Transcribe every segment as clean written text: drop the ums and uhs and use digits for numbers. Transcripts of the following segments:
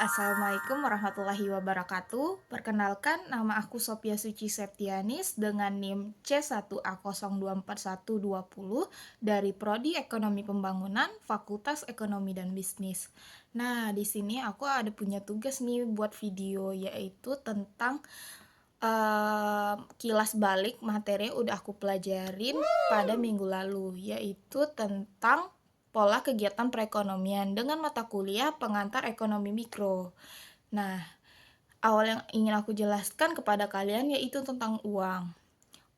Assalamualaikum warahmatullahi wabarakatuh. Perkenalkan, nama aku Sophia Suci Septianis dengan NIM C1A024120 dari Prodi Ekonomi Pembangunan, Fakultas Ekonomi dan Bisnis. Nah, di sini aku ada punya tugas nih buat video, yaitu tentang kilas balik materi yang udah aku pelajarin pada minggu lalu, yaitu tentang pola kegiatan perekonomian dengan mata kuliah pengantar ekonomi mikro. Nah, awal yang ingin aku jelaskan kepada kalian yaitu tentang uang.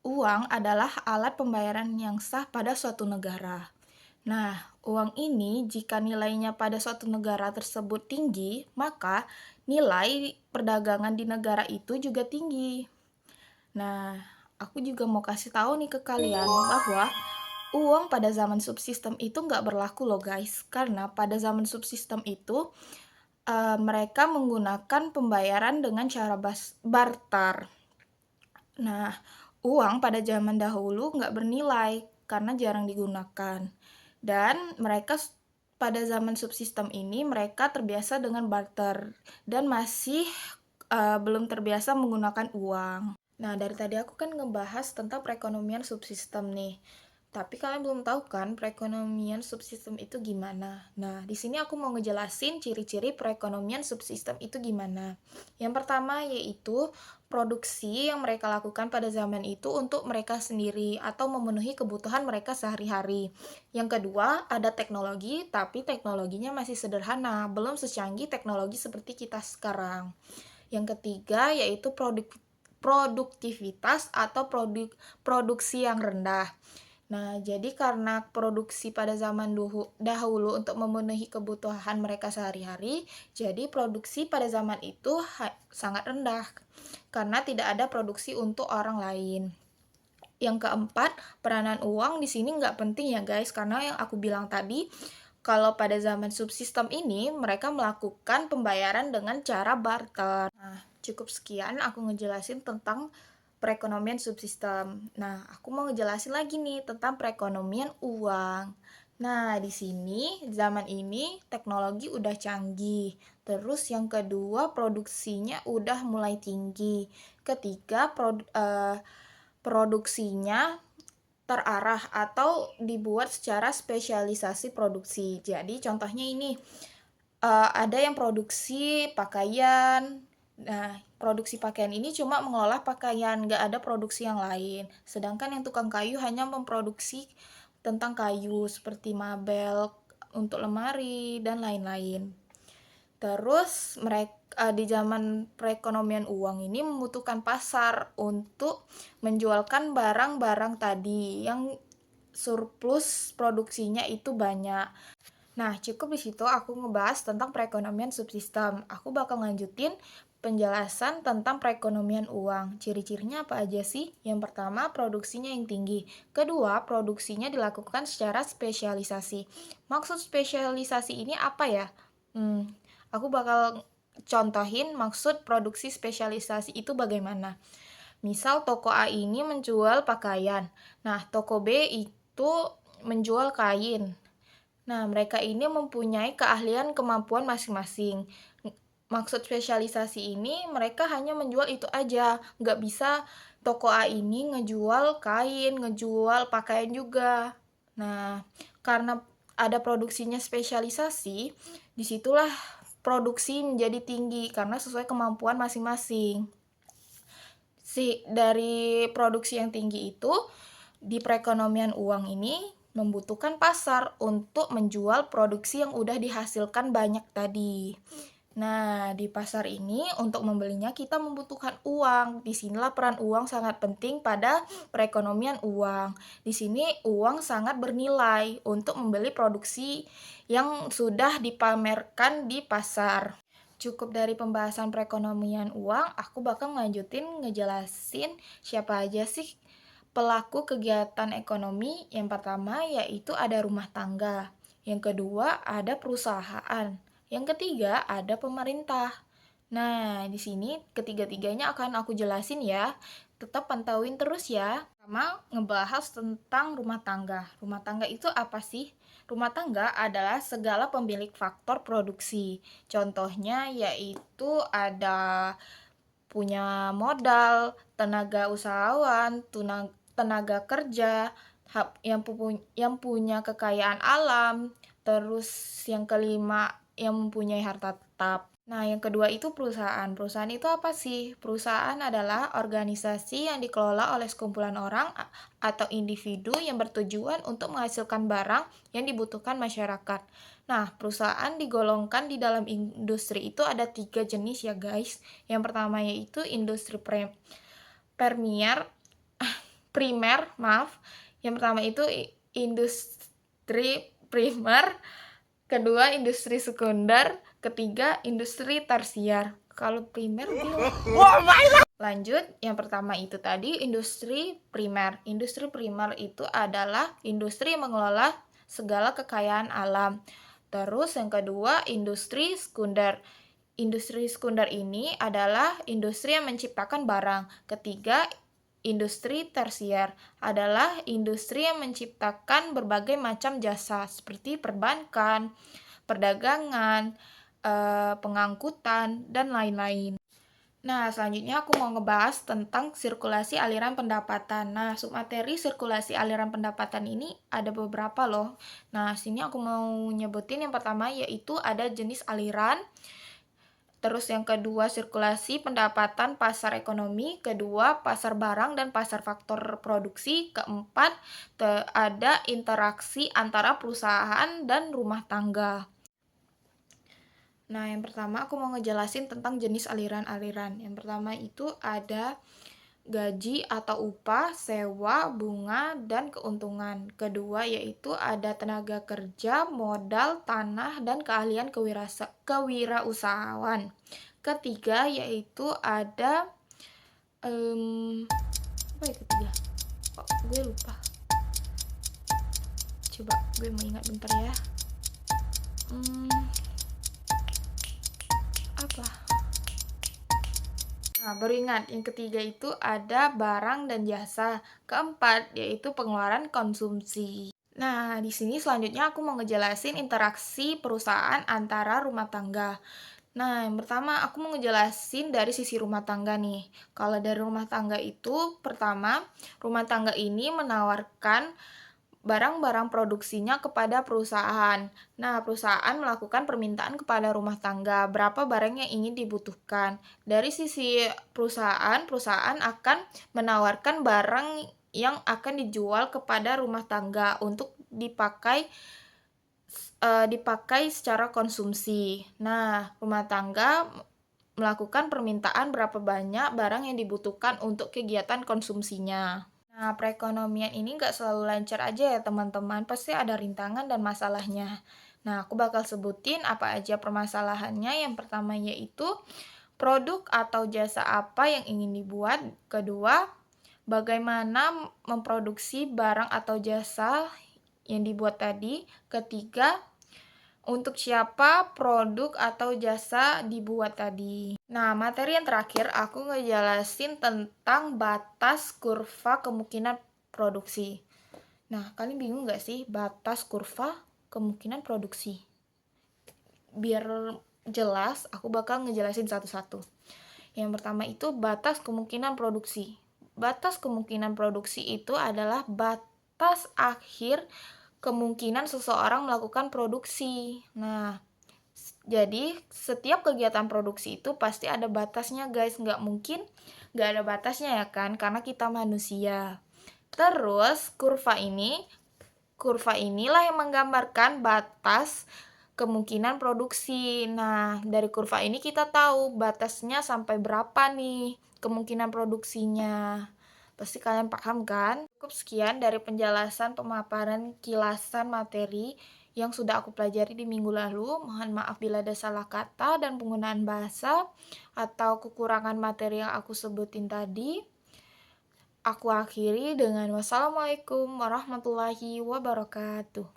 Uang adalah alat pembayaran yang sah pada suatu negara. Nah, uang ini jika nilainya pada suatu negara tersebut tinggi, maka nilai perdagangan di negara itu juga tinggi. Nah, aku juga mau kasih tahu nih ke kalian bahwa uang pada zaman subsistem itu nggak berlaku loh guys. Karena pada zaman subsistem itu mereka menggunakan pembayaran dengan cara barter. Nah, uang pada zaman dahulu nggak bernilai karena jarang digunakan. Dan mereka pada zaman subsistem ini mereka terbiasa dengan barter dan masih belum terbiasa menggunakan uang. Nah, dari tadi aku kan ngebahas tentang perekonomian subsistem nih. Tapi kalian belum tahu kan perekonomian subsistem itu gimana? Nah, di sini aku mau ngejelasin ciri-ciri perekonomian subsistem itu gimana. Yang pertama yaitu produksi yang mereka lakukan pada zaman itu untuk mereka sendiri atau memenuhi kebutuhan mereka sehari-hari. Yang kedua, ada teknologi, tapi teknologinya masih sederhana, belum secanggih teknologi seperti kita sekarang. Yang ketiga yaitu produktivitas atau produksi yang rendah. Nah, jadi karena produksi pada zaman dahulu untuk memenuhi kebutuhan mereka sehari-hari, jadi produksi pada zaman itu sangat rendah karena tidak ada produksi untuk orang lain. Yang keempat, peranan uang di sini nggak penting ya guys, karena yang aku bilang tadi, kalau pada zaman subsistem ini, mereka melakukan pembayaran dengan cara barter. Nah, cukup sekian aku ngejelasin tentang perekonomian subsistem. Nah, aku mau ngejelasin lagi nih tentang perekonomian uang. Nah, di sini zaman ini teknologi udah canggih. Terus yang kedua produksinya udah mulai tinggi. Ketiga produksinya terarah atau dibuat secara spesialisasi produksi. Jadi contohnya ini ada yang produksi pakaian. Nah, produksi pakaian ini cuma mengolah pakaian, nggak ada produksi yang lain. Sedangkan yang tukang kayu hanya memproduksi tentang kayu seperti mabel untuk lemari dan lain-lain. Terus mereka di zaman perekonomian uang ini membutuhkan pasar untuk menjualkan barang-barang tadi yang surplus produksinya itu banyak. Nah, cukup di situ aku ngebahas tentang perekonomian subsistem. Aku bakal lanjutin penjelasan tentang perekonomian uang. Ciri-cirinya apa aja sih? Yang pertama, produksinya yang tinggi. Kedua, produksinya dilakukan secara spesialisasi. Maksud spesialisasi ini apa ya? Aku bakal contohin maksud produksi spesialisasi itu bagaimana. Misal toko A ini menjual pakaian. Nah, toko B itu menjual kain. Nah, mereka ini mempunyai keahlian kemampuan masing-masing. Maksud spesialisasi ini mereka hanya menjual itu aja. Nggak bisa toko A ini ngejual kain, ngejual pakaian juga. Nah, karena ada produksinya spesialisasi, disitulah produksi menjadi tinggi karena sesuai kemampuan masing-masing. Dari produksi yang tinggi itu, di perekonomian uang ini membutuhkan pasar untuk menjual produksi yang udah dihasilkan banyak tadi. Nah, di pasar ini untuk membelinya kita membutuhkan uang. Disinilah peran uang sangat penting pada perekonomian uang. Di sini uang sangat bernilai untuk membeli produksi yang sudah dipamerkan di pasar. Cukup dari pembahasan perekonomian uang, aku bakal ngelanjutin ngejelasin siapa aja sih pelaku kegiatan ekonomi. Yang pertama yaitu ada rumah tangga. Yang kedua ada perusahaan. Yang ketiga ada pemerintah. Nah, di sini ketiga-tiganya akan aku jelasin ya. Tetap pantauin terus ya. Pertama, ngebahas tentang rumah tangga. Rumah tangga itu apa sih? Rumah tangga adalah segala pemilik faktor produksi. Contohnya yaitu ada punya modal, tenaga usahawan, tenaga kerja, yang punya kekayaan alam, terus yang kelima yang mempunyai harta tetap. Nah, yang kedua itu perusahaan. Perusahaan itu apa sih? Perusahaan adalah organisasi yang dikelola oleh sekumpulan orang atau individu yang bertujuan untuk menghasilkan barang yang dibutuhkan masyarakat. Nah, perusahaan digolongkan di dalam industri itu ada 3 jenis ya guys. Yang pertama yaitu industri premier, primer, maaf. Yang pertama itu industri primer, kedua industri sekunder, ketiga industri tersier. Kalau primer lanjut, yang pertama itu tadi industri primer. Industri primer itu adalah industri yang mengelola segala kekayaan alam. Terus yang kedua industri sekunder. Industri sekunder ini adalah industri yang menciptakan barang. Ketiga, industri tersier adalah industri yang menciptakan berbagai macam jasa seperti perbankan, perdagangan, pengangkutan, dan lain-lain. Nah, selanjutnya aku mau ngebahas tentang sirkulasi aliran pendapatan. Nah, submateri sirkulasi aliran pendapatan ini ada beberapa loh. Nah, sini aku mau nyebutin yang pertama yaitu ada jenis aliran. Terus yang kedua sirkulasi pendapatan pasar ekonomi, kedua pasar barang dan pasar faktor produksi, keempat ada interaksi antara perusahaan dan rumah tangga. Nah, yang pertama aku mau ngejelasin tentang jenis aliran-aliran. Yang pertama itu ada gaji atau upah, sewa, bunga, dan keuntungan. Kedua yaitu ada tenaga kerja, modal, tanah, dan keahlian kewirausahaan. Ketiga yaitu ada apa ya ketiga? Kok gue lupa. Coba gue mau ingat bentar ya. Apa? Nah, baru ingat, yang ketiga itu ada barang dan jasa. Keempat, yaitu pengeluaran konsumsi. Nah, di sini selanjutnya aku mau ngejelasin interaksi perusahaan antara rumah tangga. Nah, yang pertama aku mau ngejelasin dari sisi rumah tangga nih. Kalau dari rumah tangga itu, pertama, rumah tangga ini menawarkan barang-barang produksinya kepada perusahaan. Nah, perusahaan melakukan permintaan kepada rumah tangga berapa barang yang ingin dibutuhkan. Dari sisi perusahaan, perusahaan akan menawarkan barang yang akan dijual kepada rumah tangga untuk dipakai secara konsumsi. Nah, rumah tangga melakukan permintaan berapa banyak barang yang dibutuhkan untuk kegiatan konsumsinya. Nah, perekonomian ini nggak selalu lancar aja ya teman-teman, pasti ada rintangan dan masalahnya. Nah, aku bakal sebutin apa aja permasalahannya. Yang pertama yaitu produk atau jasa apa yang ingin dibuat. Kedua, bagaimana memproduksi barang atau jasa yang dibuat tadi. Ketiga, untuk siapa produk atau jasa dibuat tadi. Nah, materi yang terakhir aku ngejelasin tentang batas kurva kemungkinan produksi. Nah, kalian bingung gak sih batas kurva kemungkinan produksi? Biar jelas, aku bakal ngejelasin satu-satu. Yang pertama itu batas kemungkinan produksi. Batas kemungkinan produksi itu adalah batas akhir kemungkinan seseorang melakukan produksi. Nah, jadi setiap kegiatan produksi itu pasti ada batasnya guys, nggak mungkin nggak ada batasnya ya kan, karena kita manusia. Terus kurva inilah yang menggambarkan batas kemungkinan produksi. Nah, dari kurva ini kita tahu batasnya sampai berapa nih kemungkinan produksinya. Pasti kalian paham kan? Cukup sekian dari penjelasan pemaparan kilasan materi yang sudah aku pelajari di minggu lalu. Mohon maaf bila ada salah kata dan penggunaan bahasa atau kekurangan materi yang aku sebutin tadi. Aku akhiri dengan wassalamualaikum warahmatullahi wabarakatuh.